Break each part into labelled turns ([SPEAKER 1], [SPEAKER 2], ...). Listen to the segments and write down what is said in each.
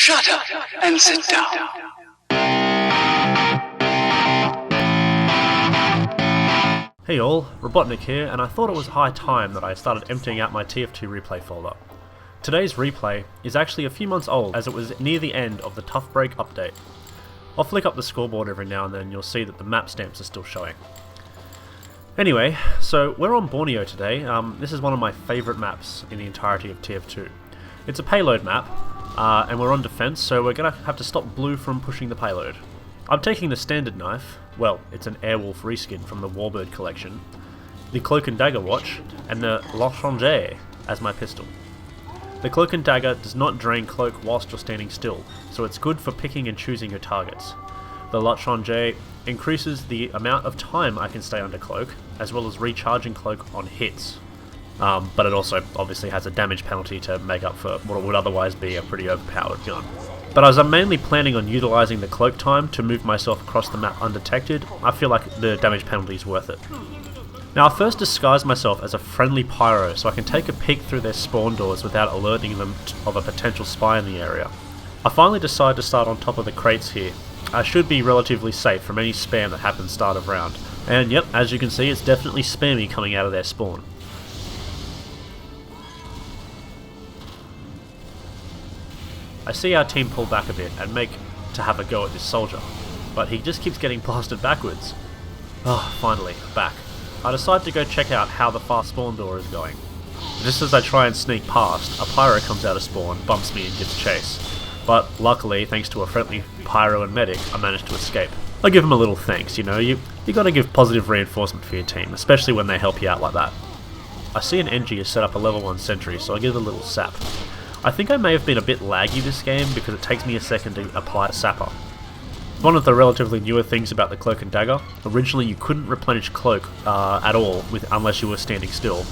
[SPEAKER 1] Shut up and sit down.
[SPEAKER 2] Hey all, Robotnik here, and I thought it was high time that I started emptying out my TF2 replay folder. Today's replay is actually a few months old, as it was near the end of the Tough Break update. I'll flick up the scoreboard every now and then and you'll see that the map stamps are still showing. Anyway, so we're on Borneo today. This is one of my favourite maps in the entirety of TF2. It's a payload map, and we're on defense, so we're going to have to stop Blue from pushing the payload. I'm taking the standard knife, well, it's an Airwolf reskin from the Warbird collection, the Cloak and Dagger watch, and the L'Étranger as my pistol. The Cloak and Dagger does not drain cloak whilst you're standing still, so it's good for picking and choosing your targets. The L'Étranger increases the amount of time I can stay under cloak, as well as recharging cloak on hits. But it also obviously has a damage penalty to make up for what would otherwise be a pretty overpowered gun. But as I'm mainly planning on utilising the cloak time to move myself across the map undetected, I feel like the damage penalty is worth it. Now I first disguised myself as a friendly pyro so I can take a peek through their spawn doors without alerting them of a potential spy in the area. I finally decided to start on top of the crates here. I should be relatively safe from any spam that happens start of round. And yep, as you can see, it's definitely spammy coming out of their spawn. I see our team pull back a bit and make to have a go at this soldier, but he just keeps getting blasted backwards. Oh, finally, back. I decide to go check out how the far spawn door is going. Just as I try and sneak past, a pyro comes out of spawn, bumps me and gives chase. But luckily, thanks to a friendly pyro and medic, I managed to escape. I give him a little thanks, you know, you gotta give positive reinforcement for your team, especially when they help you out like that. I see an NG has set up a level 1 sentry, so I give it a little sap. I think I may have been a bit laggy this game because it takes me a second to apply a sapper. One of the relatively newer things about the Cloak and Dagger, originally you couldn't replenish cloak at all unless you were standing still.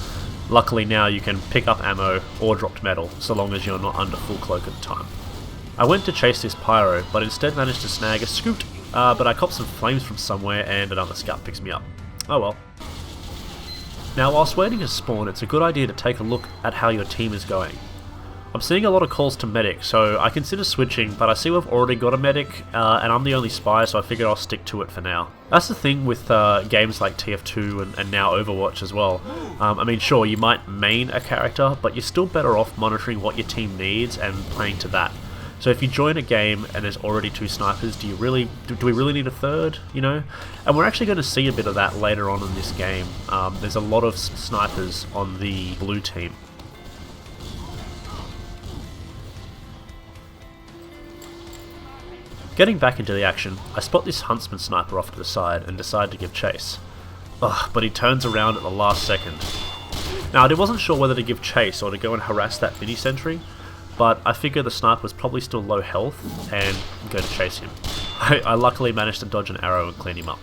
[SPEAKER 2] Luckily now you can pick up ammo or dropped metal, so long as you're not under full cloak at the time. I went to chase this pyro, but instead managed to snag a scoot, but I copped some flames from somewhere and another scout picks me up. Oh well. Now whilst waiting to spawn, it's a good idea to take a look at how your team is going. I'm seeing a lot of calls to medic, so I consider switching, but I see we've already got a medic, and I'm the only spy, so I figured I'll stick to it for now. That's the thing with games like TF2 and now Overwatch as well. I mean, sure, you might main a character, but you're still better off monitoring what your team needs and playing to that. So if you join a game and there's already 2 snipers, do we really need a third, you know? And we're actually going to see a bit of that later on in this game. There's a lot of snipers on the blue team. Getting back into the action, I spot this huntsman sniper off to the side and decide to give chase. Ugh, but he turns around at the last second. Now I wasn't sure whether to give chase or to go and harass that mini sentry, but I figured the sniper was probably still low health and go to chase him. I luckily managed to dodge an arrow and clean him up.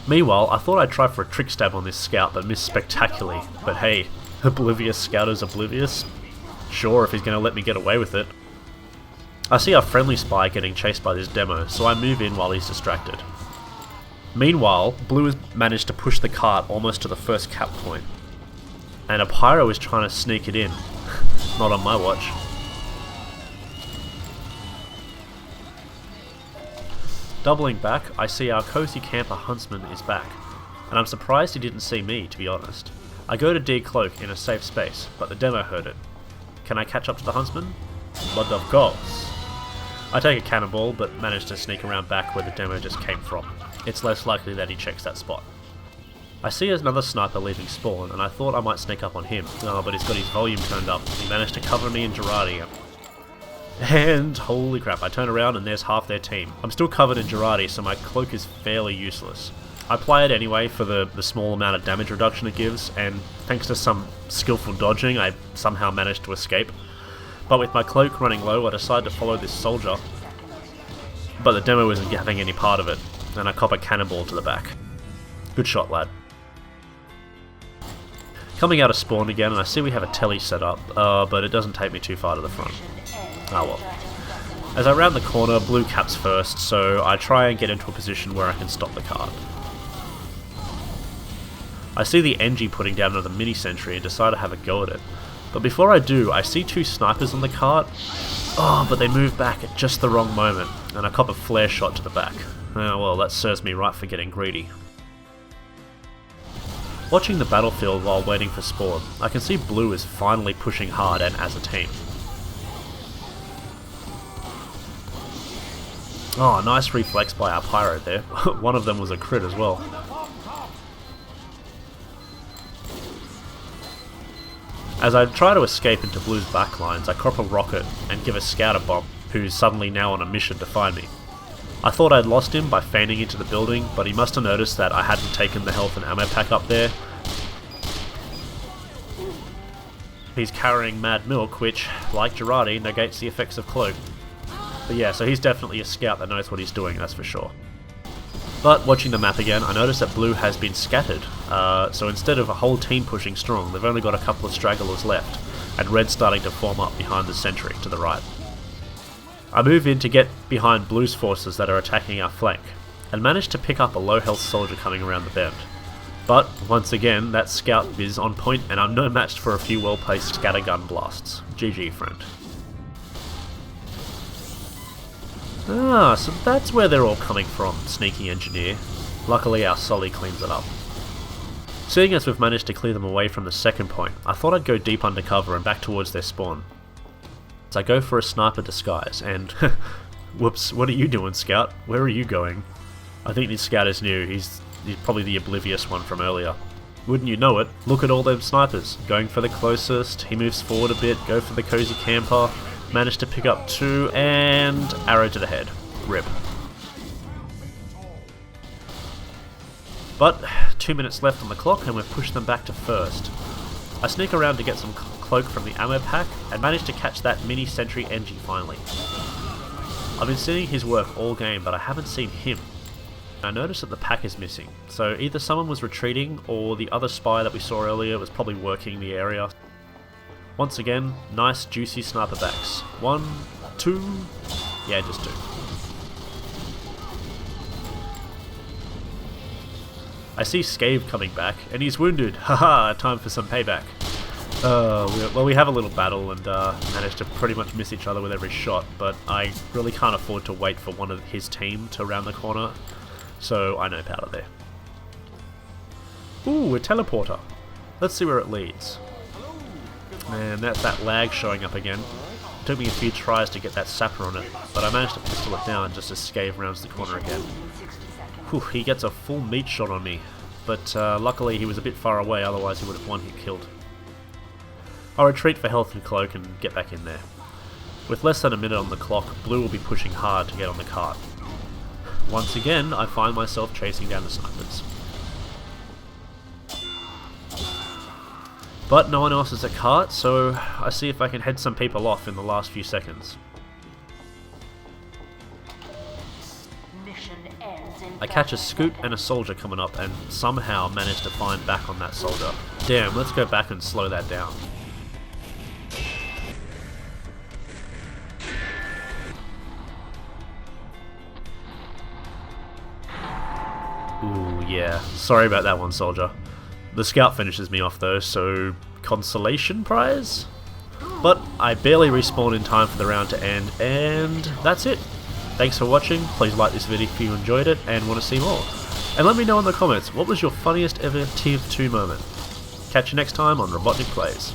[SPEAKER 2] Meanwhile, I thought I'd try for a trick stab on this scout but missed spectacularly, but hey, oblivious scout is oblivious. Sure, if he's going to let me get away with it. I see our friendly spy getting chased by this demo, so I move in while he's distracted. Meanwhile, Blue has managed to push the cart almost to the first cap point, and a pyro is trying to sneak it in. Not on my watch. Doubling back, I see our cozy camper huntsman is back, and I'm surprised he didn't see me, to be honest. I go to decloak in a safe space, but the demo heard it. Can I catch up to the huntsman? But of course. I take a cannonball, but manage to sneak around back where the demo just came from. It's less likely that he checks that spot. I see another sniper leaving spawn, and I thought I might sneak up on him, but he's got his volume turned up. He managed to cover me in Girardi. And holy crap, I turn around and there's half their team. I'm still covered in Girardi, so my cloak is fairly useless. I play it anyway for the small amount of damage reduction it gives, and thanks to some skillful dodging, I somehow managed to escape. But with my cloak running low, I decide to follow this soldier, but the demo isn't having any part of it, and I cop a cannonball to the back. Good shot, lad. Coming out of spawn again, and I see we have a telly set up, but it doesn't take me too far to the front. Ah well. As I round the corner, Blue caps first, so I try and get into a position where I can stop the cart. I see the NG putting down another mini sentry and decide to have a go at it. But before I do, I see 2 snipers on the cart, Oh, but they move back at just the wrong moment, and I cop a flare shot to the back. Oh well, that serves me right for getting greedy. Watching the battlefield while waiting for spawn, I can see blue is finally pushing hard and as a team. Oh, nice reflex by our pyro there. One of them was a crit as well. As I try to escape into blue's backlines, I crop a rocket and give a scout a bomb, who's suddenly now on a mission to find me. I thought I'd lost him by feigning into the building, but he must have noticed that I hadn't taken the health and ammo pack up there. He's carrying Mad Milk, which, like Girardi, negates the effects of Cloak. But yeah, so he's definitely a scout that knows what he's doing, that's for sure. But watching the map again, I noticed that blue has been scattered, so instead of a whole team pushing strong, they've only got a couple of stragglers left, and red's starting to form up behind the sentry to the right. I move in to get behind blue's forces that are attacking our flank, and manage to pick up a low health soldier coming around the bend. But, once again, that scout is on point and I'm no match for a few well placed scattergun blasts. GG, friend. Ah, so that's where they're all coming from, sneaky engineer. Luckily our Solly cleans it up. Seeing as we've managed to clear them away from the second point, I thought I'd go deep undercover and back towards their spawn. So I go for a sniper disguise, and whoops, what are you doing, Scout? Where are you going? I think this Scout is new, he's probably the oblivious one from earlier. Wouldn't you know it, look at all them snipers, going for the closest, he moves forward a bit, go for the cozy camper, managed to pick up 2, and arrow to the head. RIP. But 2 minutes left on the clock and we've pushed them back to first. I sneak around to get some cloak from the ammo pack and manage to catch that mini sentry Engie finally. I've been seeing his work all game, but I haven't seen him. I noticed that the pack is missing, so either someone was retreating or the other spy that we saw earlier was probably working the area. Once again, nice juicy sniper backs. 1, 2, yeah, just 2. I see Scave coming back, and he's wounded. Haha, time for some payback. Well, we have a little battle and managed to pretty much miss each other with every shot, but I really can't afford to wait for one of his team to round the corner, so I nope out of there. Ooh, a teleporter. Let's see where it leads. Man, that's that lag showing up again. It took me a few tries to get that sapper on it, but I managed to pistol it down just as Scave rounds the corner again. Whew, he gets a full meat shot on me, but luckily he was a bit far away, otherwise he would have one hit killed. I'll retreat for health and cloak and get back in there. With less than a minute on the clock, blue will be pushing hard to get on the cart. Once again, I find myself chasing down the snipers. But no one else is at cart, so I see if I can head some people off in the last few seconds. I catch a scoot and a soldier coming up and somehow manage to find back on that soldier. Damn, let's go back and slow that down. Ooh, yeah. Sorry about that one, soldier. The scout finishes me off though, so consolation prize? But I barely respawn in time for the round to end, and that's it. Thanks for watching, please like this video if you enjoyed it and want to see more. And let me know in the comments, what was your funniest ever TF2 moment? Catch you next time on Robotnik Plays.